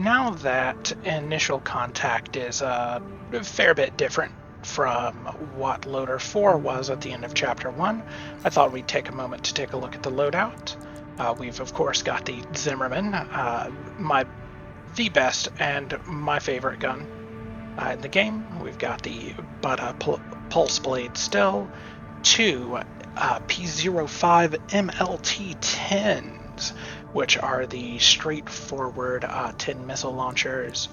now that initial contact is a fair bit different from what Loader 4 was at the end of Chapter 1, I thought we'd take a moment to take a look at the loadout. We've, of course, got the Zimmerman, the best and my favorite gun in the game. We've got the Buddha Pulse Blade still, two P05 MLT-10s, which are the straightforward 10 missile launchers.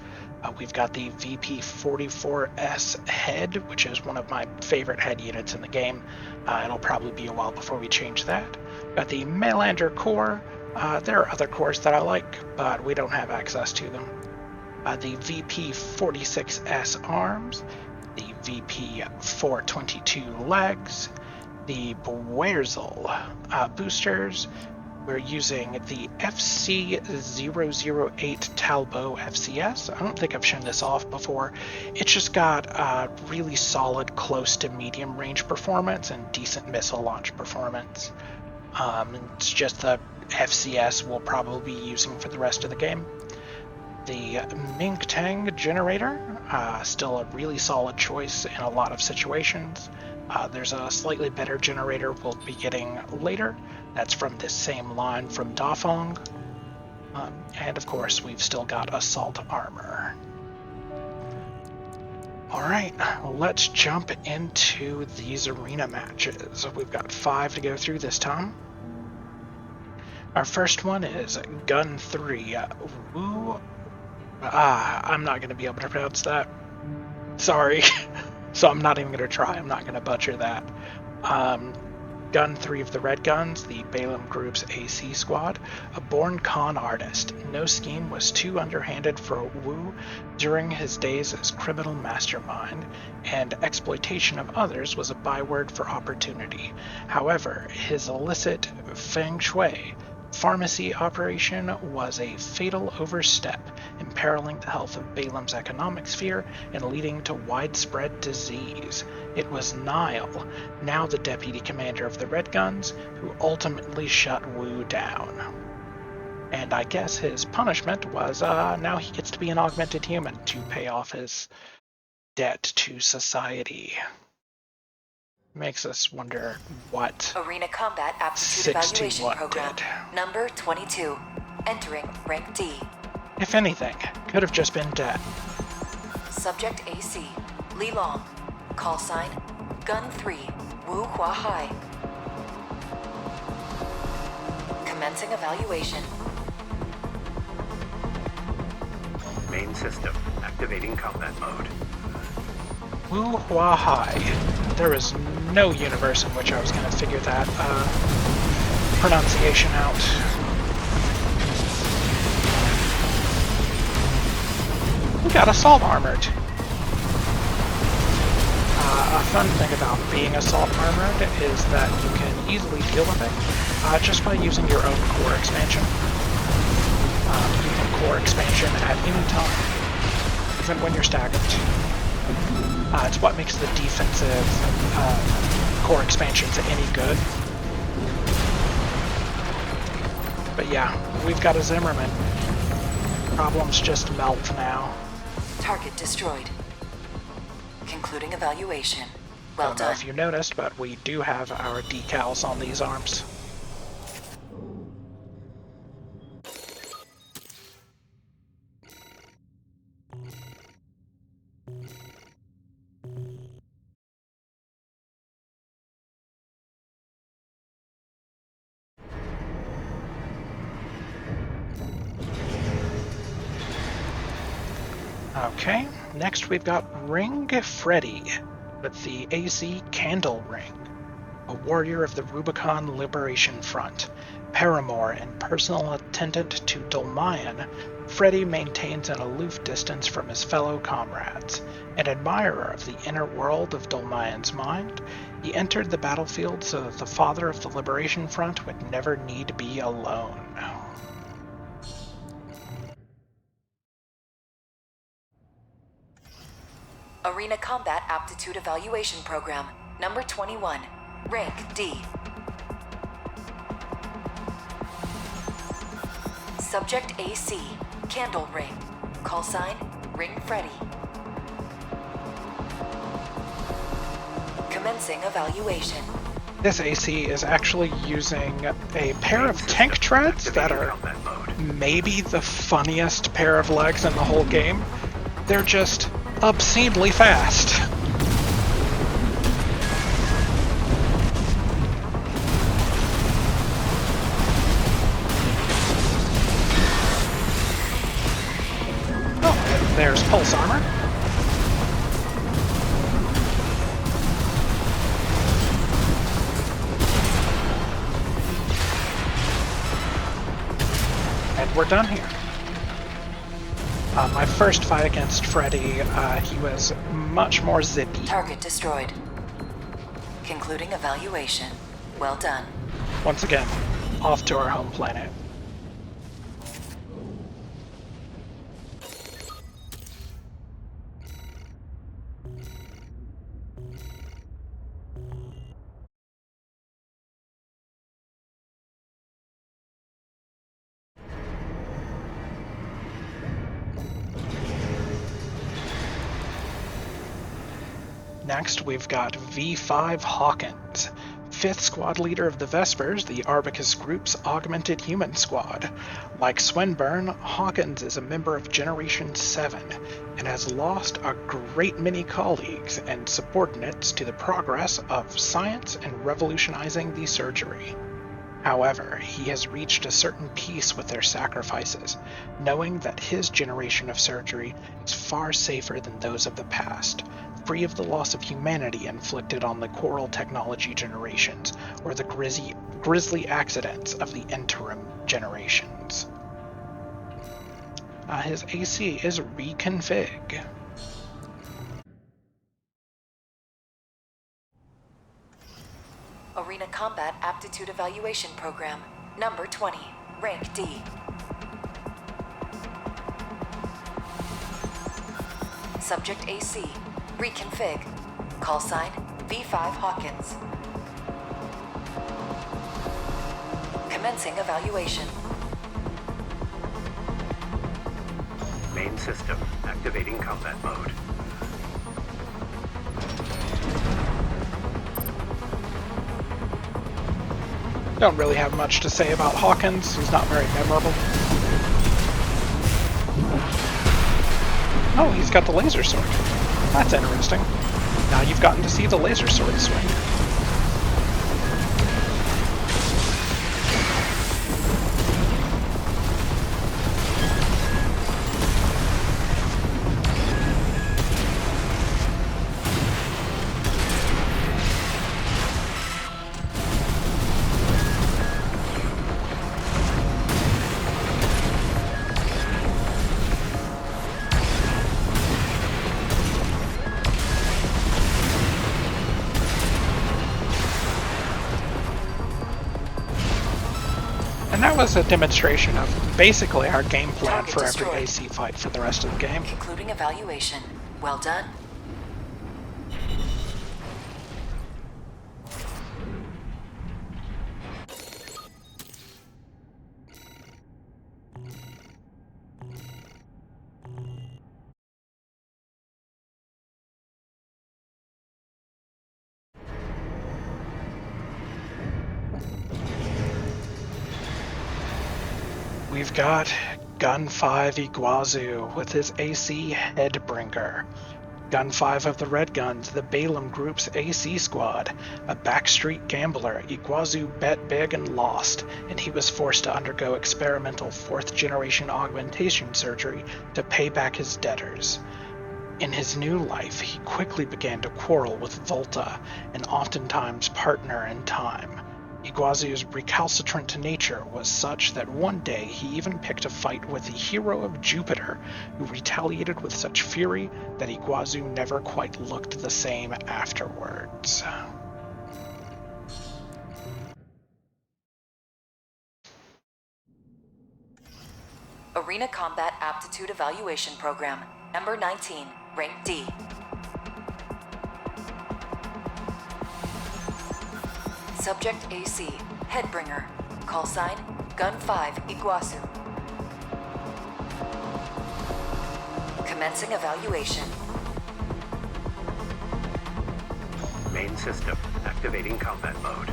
We've got the VP-44S head, which is one of my favorite head units in the game. It'll probably be a while before we change that. Got the Mailander core. There are other cores that I like, but we don't have access to them. The VP-46S arms, the VP-422 legs, the Bwerzel boosters. We're using the FC008 Talbot FCS. I don't think I've shown this off before. It's just got really solid close to medium range performance and decent missile launch performance. It's just the FCS we'll probably be using for the rest of the game. The Mingtang generator, still a really solid choice in a lot of situations. There's a slightly better generator we'll be getting later. That's from this same line from Dafeng. And of course, we've still got assault armor. Alright, let's jump into these arena matches. We've got 5 to go through this time. Our first one is Gun 3. Wu. I'm not going to be able to pronounce that. Sorry. So I'm not even going to try. I'm not going to butcher that. Gun 3 of the Red Guns, the Balaam Group's AC squad, a born con artist. No scheme was too underhanded for Wu during his days as criminal mastermind, and exploitation of others was a byword for opportunity. However, his illicit feng shui pharmacy operation was a fatal overstep, imperiling the health of Balaam's economic sphere and leading to widespread disease. It was Nile, now the deputy commander of the Red Guns, who ultimately shut Wu down. And I guess his punishment was now he gets to be an augmented human to pay off his debt to society. Makes us wonder what Arena Combat Aptitude Evaluation 61 Program, did. number 22, entering rank D. If anything, could have just been dead. Subject AC, Li Long. Call sign, Gun 3, Wu Hua Hai. Commencing evaluation. Main system, activating combat mode. Wu Hua Hai. There is no universe in which I was going to figure that pronunciation out. We got assault armored. A fun thing about being assault armored is that you can easily deal with it just by using your own core expansion. You can core expansion at any time, even when you're staggered. It's what makes the defensive core expansions any good. But yeah, we've got a Zimmerman. Problems just melt now. Target destroyed. Concluding evaluation. Well I don't know done. if you noticed, but we do have our decals on these arms. Okay, next we've got Ring Freddy with the AC Candle Ring, a warrior of the Rubicon Liberation Front. Paramour and personal attendant to Dolmayan, Freddy maintains an aloof distance from his fellow comrades. An admirer of the inner world of Dolmayan's mind, he entered the battlefield so that the father of the Liberation Front would never need be alone. Arena Combat Aptitude Evaluation Program, number 21, rank D. Subject AC, Candle Ring. Call sign, Ring Freddy. Commencing evaluation. This AC is actually using a pair of tank treads that are maybe the funniest pair of legs in the whole game. They're just obscenely fast. Oh, and there's pulse armor. And we're done here. My first fight against Freddy, he was much more zippy. Target destroyed. Concluding evaluation. Well done. Once again, off to our home planet. Next, we've got V5 Hawkins, 5th squad leader of the Vespers, the Arquebus group's augmented human squad. Like Swinburne, Hawkins is a member of Generation 7 and has lost a great many colleagues and subordinates to the progress of science and revolutionizing the surgery. However, he has reached a certain peace with their sacrifices, knowing that his generation of surgery is far safer than those of the past, free of the loss of humanity inflicted on the coral technology generations, or the grisly accidents of the interim generations. His AC is reconfig. Arena Combat Aptitude Evaluation Program, number 20, rank D. Subject AC, reconfig. Call sign, V5 Hawkins. Commencing evaluation. Main system activating combat mode. Don't really have much to say about Hawkins. He's not very memorable. Oh, he's got the laser sword. That's interesting. Now you've gotten to see the laser sword swing. And that was a demonstration of basically our game plan for every AC fight for the rest of the game. Concluding evaluation. Well done. We've got Gun 5 Iguazu with his AC Headbringer. Gun 5 of the Red Guns, the Balaam Group's AC squad. A backstreet gambler, Iguazu bet big and lost, and he was forced to undergo experimental 4th generation augmentation surgery to pay back his debtors. In his new life, he quickly began to quarrel with Volta, an oftentimes partner in time. Iguazu's recalcitrant nature was such that one day he even picked a fight with the hero of Jupiter, who retaliated with such fury that Iguazu never quite looked the same afterwards. Arena Combat Aptitude Evaluation Program, number 19, rank D. Subject AC, Headbringer. Call sign, Gun 5, Iguazu. Commencing evaluation. Main system activating combat mode.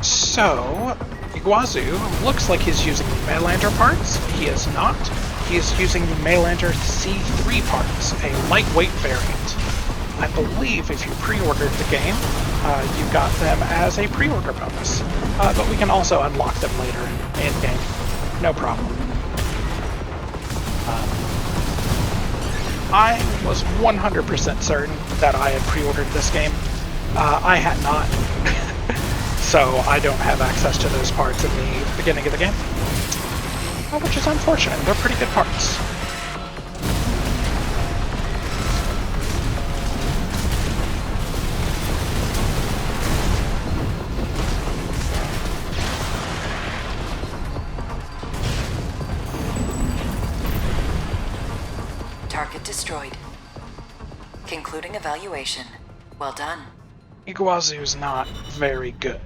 So, Iguazu looks like he's using the Maylander parts. He is not. He is using the Maylander C3 parts, a lightweight variant. I believe if you pre-ordered the game, you got them as a pre-order bonus. But we can also unlock them later in-game. No problem. I was 100% certain that I had pre-ordered this game. I had not. So I don't have access to those parts in the beginning of the game. Which is unfortunate. They're pretty good parts. Target destroyed. Concluding evaluation. Well done. Iguazu's not very good.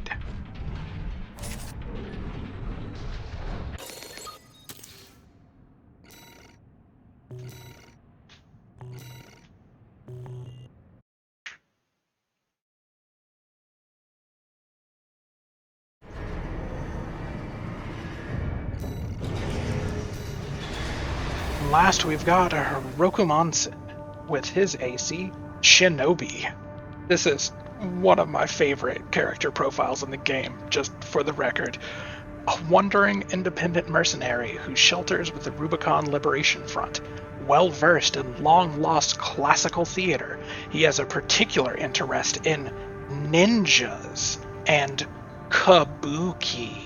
Last we've got Rubicon with his AC, Shinobi. This is one of my favorite character profiles in the game, just for the record. A wandering independent mercenary who shelters with the Rubicon Liberation Front. Well-versed in long-lost classical theater, he has a particular interest in ninjas and kabuki,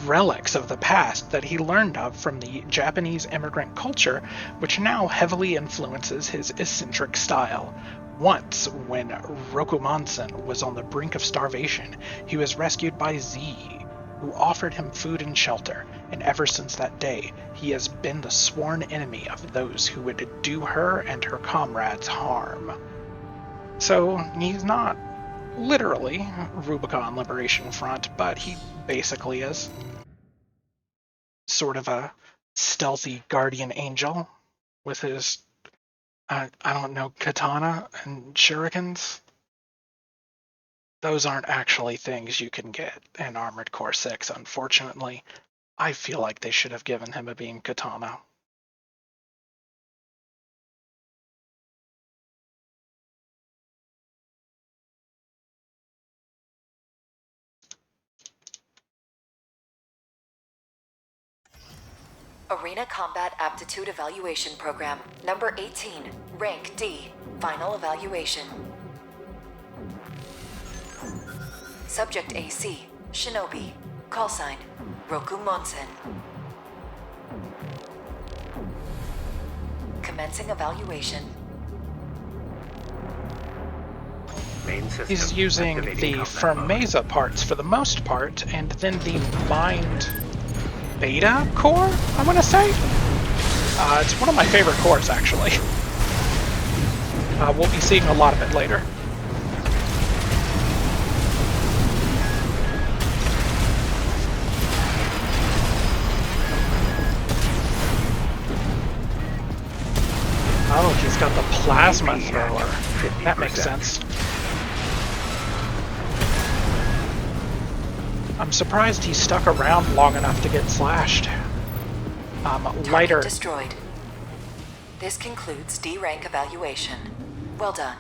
relics of the past that he learned of from the Japanese immigrant culture, which now heavily influences his eccentric style. Once, when Rokumonsen was on the brink of starvation, he was rescued by Z, who offered him food and shelter, and ever since that day, he has been the sworn enemy of those who would do her and her comrades harm. So, he's not literally Rubicon Liberation Front, but he basically is. Sort of a stealthy guardian angel with his, I don't know, katana and shurikens. Those aren't actually things you can get in Armored Core 6, unfortunately. I feel like they should have given him a beam katana. Arena Combat Aptitude Evaluation Program, number 18, rank D, final evaluation. Subject AC, Shinobi, call sign, Rokumonsen. Commencing evaluation. Main system He's using activating the combat mode. Firmeza parts for the most part, and then the Mind Beta core, I want to say? It's one of my favorite cores, actually. We'll be seeing a lot of it later. Oh, he's got the plasma thrower. That makes sense. I'm surprised he stuck around long enough to get slashed. Lighter. Target destroyed. This concludes D rank evaluation. Well done.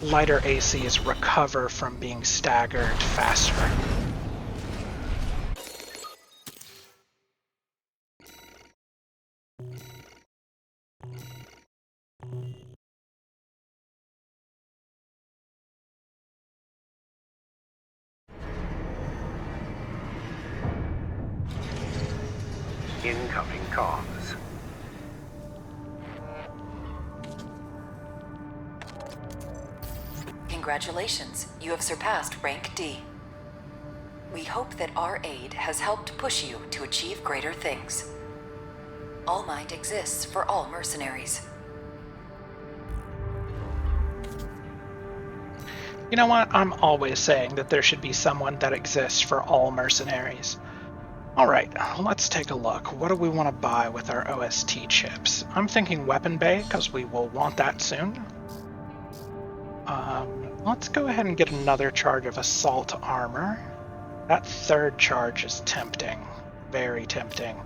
Lighter ACs recover from being staggered faster. Incoming comms. Congratulations, you have surpassed rank D. We hope that our aid has helped push you to achieve greater things. Allmind exists for all mercenaries. You know what? I'm always saying that there should be someone that exists for all mercenaries. Alright, let's take a look. What do we want to buy with our OST chips? I'm thinking weapon bay, because we will want that soon. Let's go ahead and get another charge of assault armor. That third charge is tempting. Very tempting.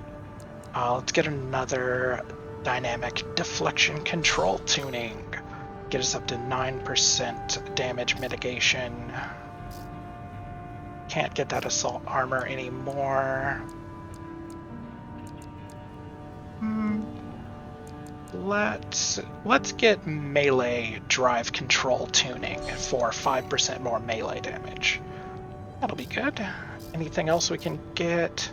Let's get another dynamic deflection control tuning. Get us up to 9% damage mitigation. Can't get that assault armor anymore. Let's get melee drive control tuning for 5% more melee damage. That'll be good. Anything else we can get?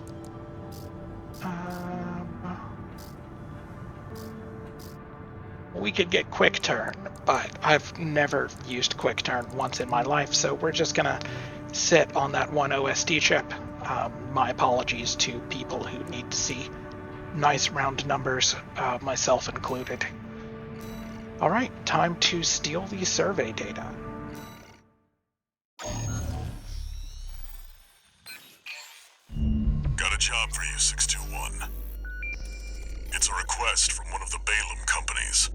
We could get quick turn, but I've never used quick turn once in my life, so we're just gonna sit on that one OST chip. My apologies to people who need to see nice round numbers, myself included. Alright, time to steal the survey data. Got a job for you, 621. It's a request from one of the Balaam companies.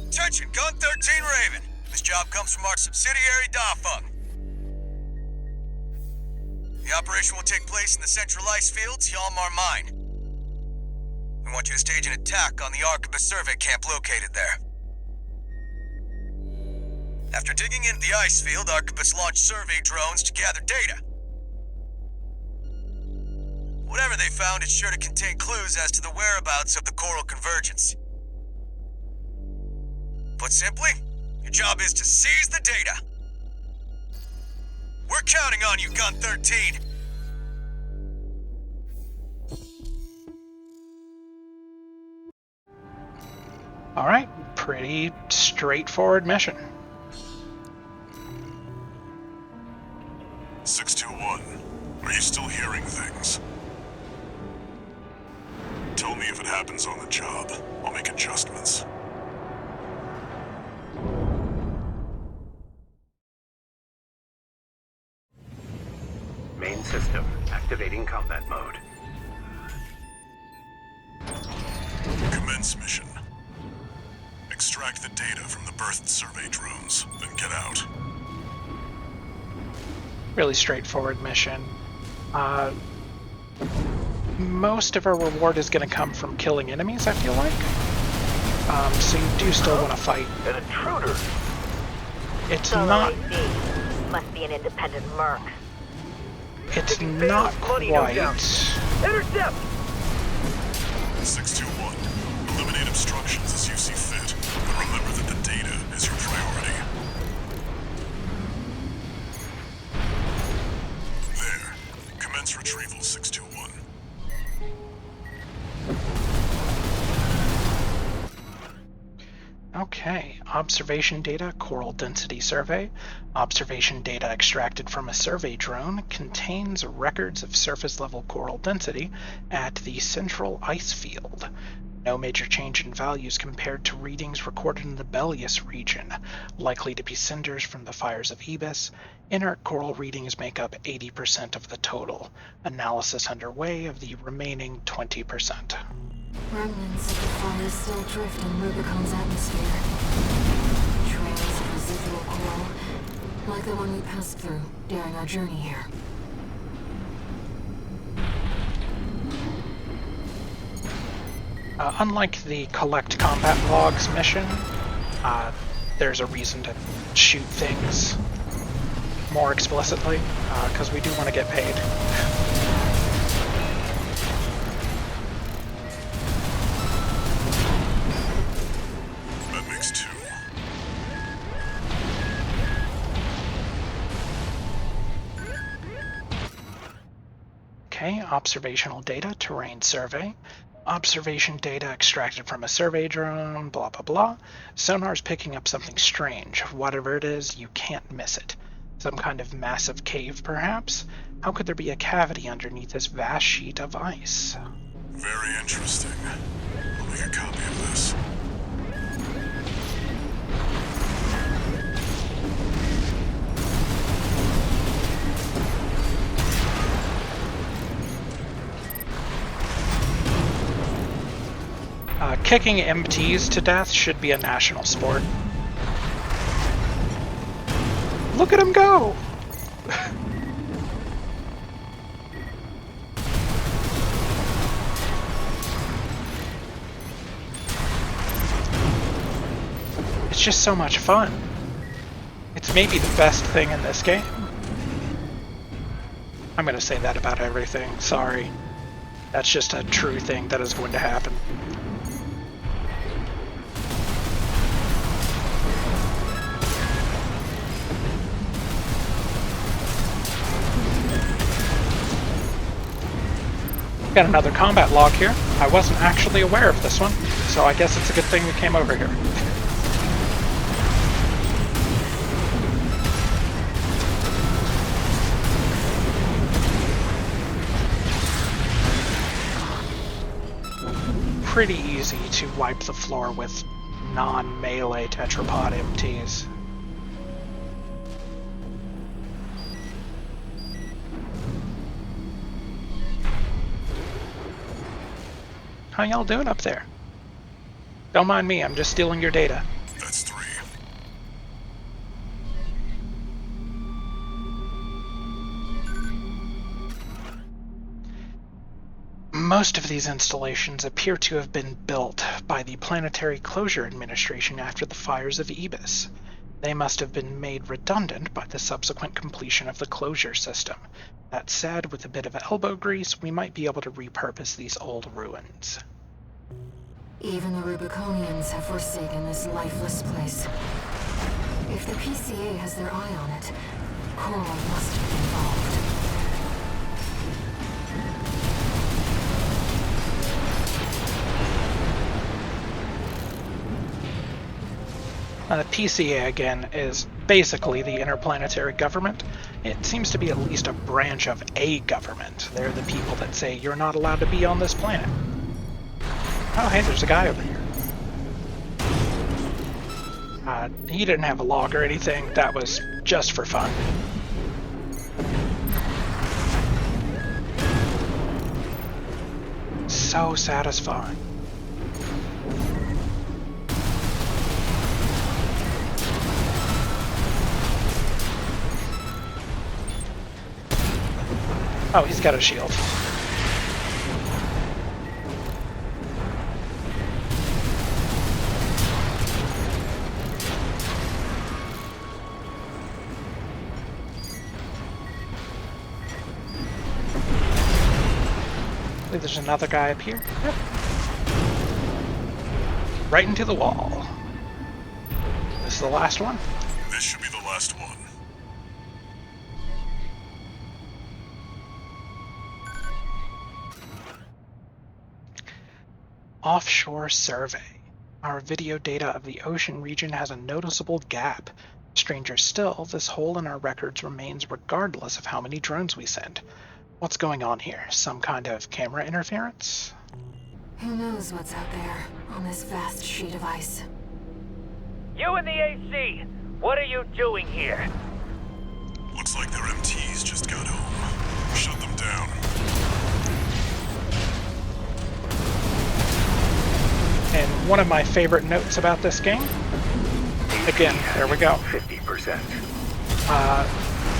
Attention, Gun 13 Raven. This job comes from our subsidiary, Dafeng. The operation will take place in the central ice fields, Allmind Mine. We want you to stage an attack on the Arquebus survey camp located there. After digging into the ice field, Arquebus launched survey drones to gather data. Whatever they found is sure to contain clues as to the whereabouts of the coral convergence. Put simply, your job is to seize the data. We're counting on you, Gun 13. Alright, pretty straightforward mission. 621, are you still hearing things? Tell me if it happens on the job. I'll make adjustments. Main system activating combat mode. Commence mission. Extract the data from the birthed survey drones, then get out. Really straightforward mission. Most of our reward is going to come from killing enemies, I feel like. So you do still want to fight. An intruder! It's Solo not... AC. Must be an independent merc. It's not quite... Intercept! 621, eliminate obstructions as you see fit, but remember that the data is your priority. There. Commence retrieval, 621. Okay, observation data, coral density survey. Observation data extracted from a survey drone contains records of surface level coral density at the central ice field. No major change in values compared to readings recorded in the Bellius region, likely to be cinders from the fires of Ibis. Inert coral readings make up 80% of the total. Analysis underway of the remaining 20%. Remnants of the fire still drift in Rubicon's atmosphere. Trails of residual coral, like the one we passed through during our journey here. Unlike the collect combat logs mission, there's a reason to shoot things more explicitly, because we do want to get paid. That makes 2. Okay, observational data, terrain survey. Observation data extracted from a survey drone, blah blah blah. Sonar's picking up something strange. Whatever it is, you can't miss it. Some kind of massive cave, perhaps? How could there be a cavity underneath this vast sheet of ice? Very interesting. I'll make a copy of this. Kicking MTs to death should be a national sport. Look at him go! It's just so much fun. It's maybe the best thing in this game. I'm gonna say that about everything, sorry. That's just a true thing that is going to happen. Got another combat log here. I wasn't actually aware of this one, so I guess it's a good thing we came over here. Pretty easy to wipe the floor with non-melee tetrapod MTs. How y'all doing up there? Don't mind me, I'm just stealing your data. That's 3. Most of these installations appear to have been built by the Planetary Closure Administration after the fires of Ibis. They must have been made redundant by the subsequent completion of the closure system. That said, with a bit of elbow grease, we might be able to repurpose these old ruins. Even the Rubiconians have forsaken this lifeless place. If the PCA has their eye on it, Coral must be involved. The PCA, again, is basically the interplanetary government. It seems to be at least a branch of a government. They're the people that say you're not allowed to be on this planet. Oh, hey, there's a guy over here. He didn't have a log or anything. That was just for fun. So satisfying. Oh, he's got a shield. There's another guy up here. Yep. Right into the wall. This is the last one. This should be the last one. Offshore survey. Our video data of the ocean region has a noticeable gap. Stranger still, this hole in our records remains regardless of how many drones we send. What's going on here? Some kind of camera interference? Who knows what's out there on this vast sheet of ice? You in the AC! What are you doing here? Looks like their MTs just got home. Shut them down. And one of my favorite notes about this game, again, there we go. 50%.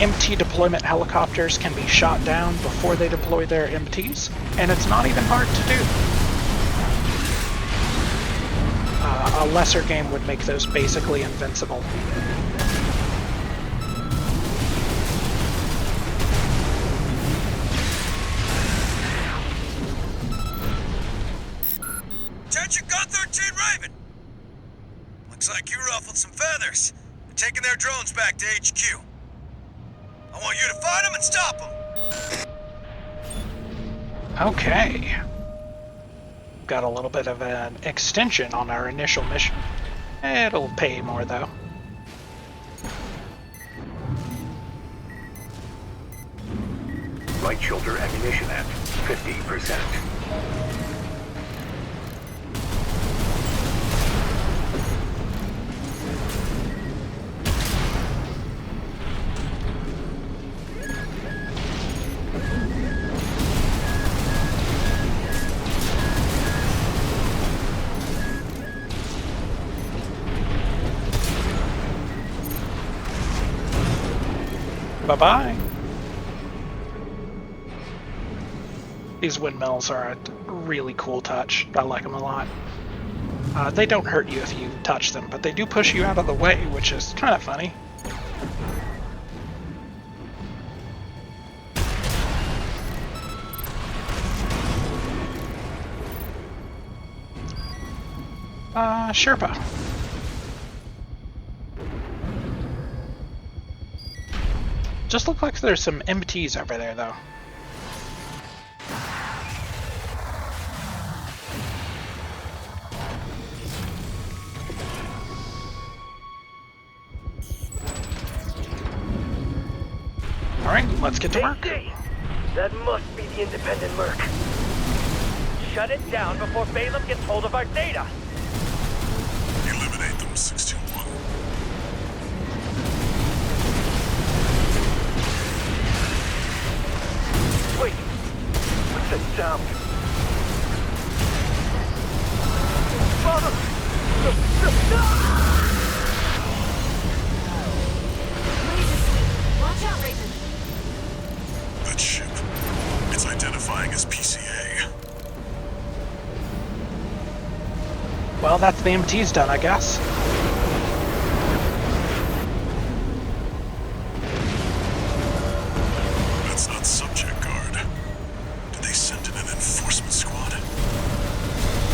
MT deployment helicopters can be shot down before they deploy their MTs, and it's not even hard to do. A lesser game would make those basically invincible. Attention Gun 13 Raven! Looks like you ruffled some feathers. They're taking their drones back to HQ. I want you to find them and stop them! Okay. Got a little bit of an extension on our initial mission. It'll pay more though. Light shoulder ammunition at 50%. Bye-bye. These windmills are a really cool touch. I like them a lot. They don't hurt you if you touch them, but they do push you out of the way, which is kind of funny. Sherpa. Just look like there's some MTs over there, though. Alright, let's get to work. That must be the independent merc. Shut it down before Balaam gets hold of our data. Eliminate them, 621. Wait, what's that sound? Father! Watch out, Raven. That ship. It's identifying as PCA. Well, that's the MT's done, I guess. That's not subject guard. Did they send in an enforcement squad?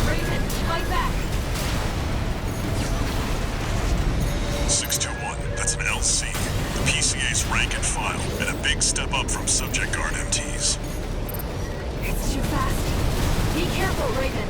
Raven, fight back. 621, that's an LC. The PCA's rank and file, and a big step up from subject guard MTs. It's too fast. Be careful, Raven.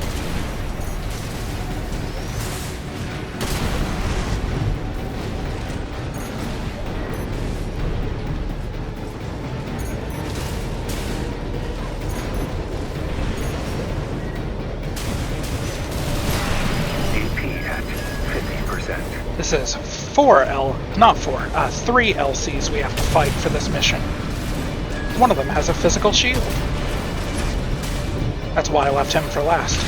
This is 3 LCs we have to fight for this mission. One of them has a physical shield. That's why I left him for last.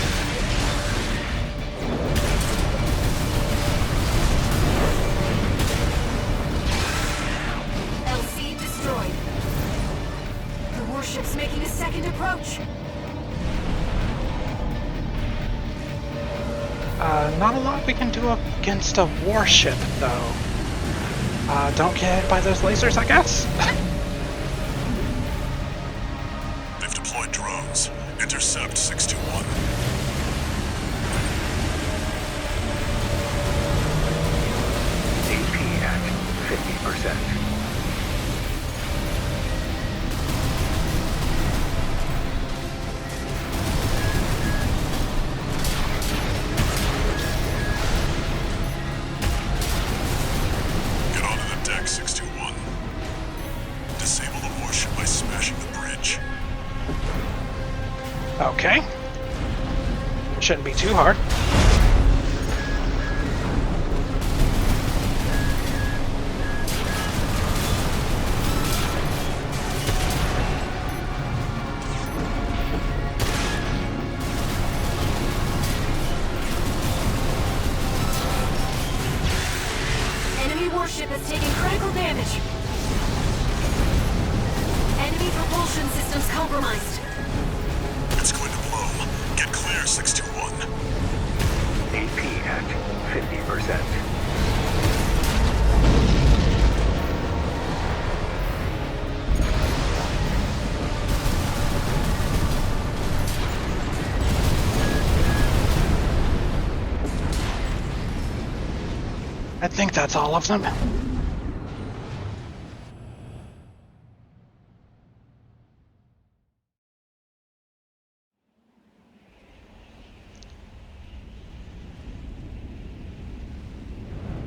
LC destroyed. The warship's making a second approach. Not a lot we can do against a warship, though. Don't get hit by those lasers, I guess? They've deployed drones. Intercept 621. AP at 50%. Get onto the deck, 621. Disable the warship by smashing the bridge. Okay. Shouldn't be too hard. Enemy warship has taken critical damage. Enemy propulsion systems compromised. It's going to blow. Get clear, 621. AP at 50%. I think that's all of them.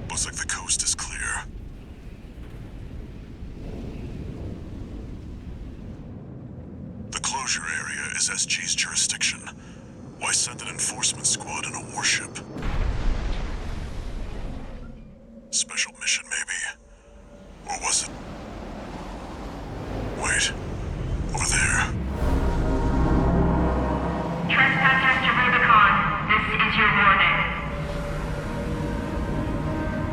Looks like the coast is clear. The closure area is SG's jurisdiction. Why send an enforcement squad in a warship? Special mission, maybe? Or was it? Wait. Over there. Trespassers to Rubicon, this is your warning.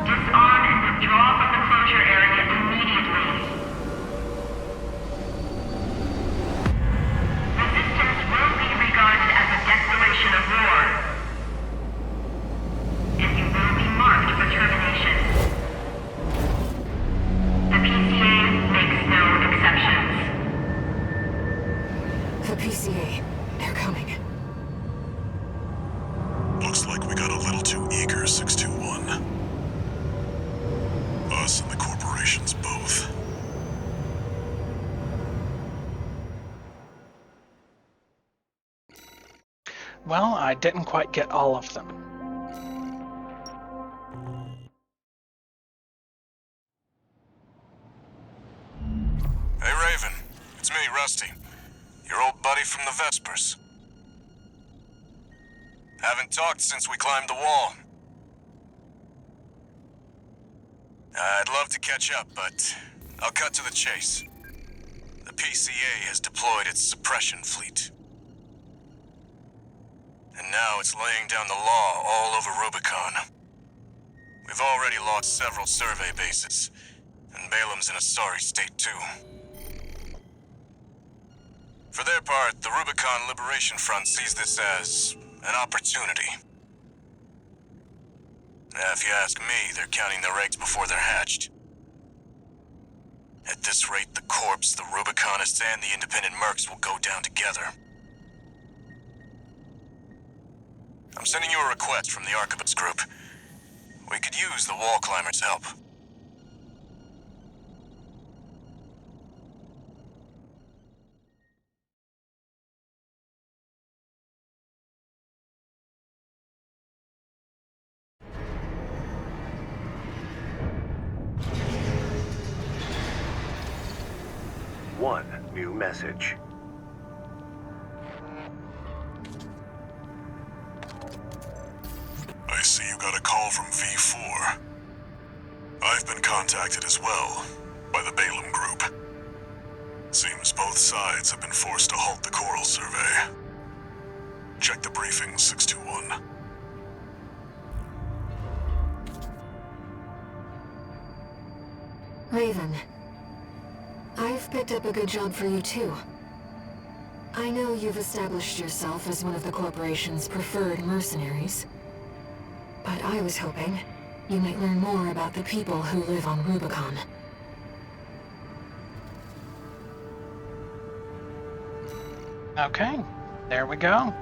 Disarm and withdraw from the closure area immediately. Well, I didn't quite get all of them. Hey, Raven. It's me, Rusty. Your old buddy from the Vespers. Haven't talked since we climbed the wall. I'd love to catch up, but I'll cut to the chase. The PCA has deployed its suppression fleet. And now it's laying down the law all over Rubicon. We've already lost several survey bases, and Balam's in a sorry state too. For their part, the Rubicon Liberation Front sees this as an opportunity. If you ask me, they're counting their eggs before they're hatched. At this rate, the Corps, the Rubiconists, and the independent mercs will go down together. I'm sending you a request from the Arquebus group. We could use the wall climbers' help. One new message. I see you got a call from V4. I've been contacted as well, by the Balam group. Seems both sides have been forced to halt the coral survey. Check the briefing, 621. Raven, I've picked up a good job for you too. I know you've established yourself as one of the corporation's preferred mercenaries, but I was hoping you might learn more about the people who live on Rubicon. Okay, there we go.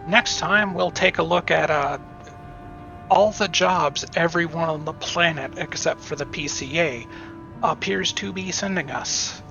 Next time we'll take a look at all the jobs everyone on the planet except for the PCA appears to be sending us.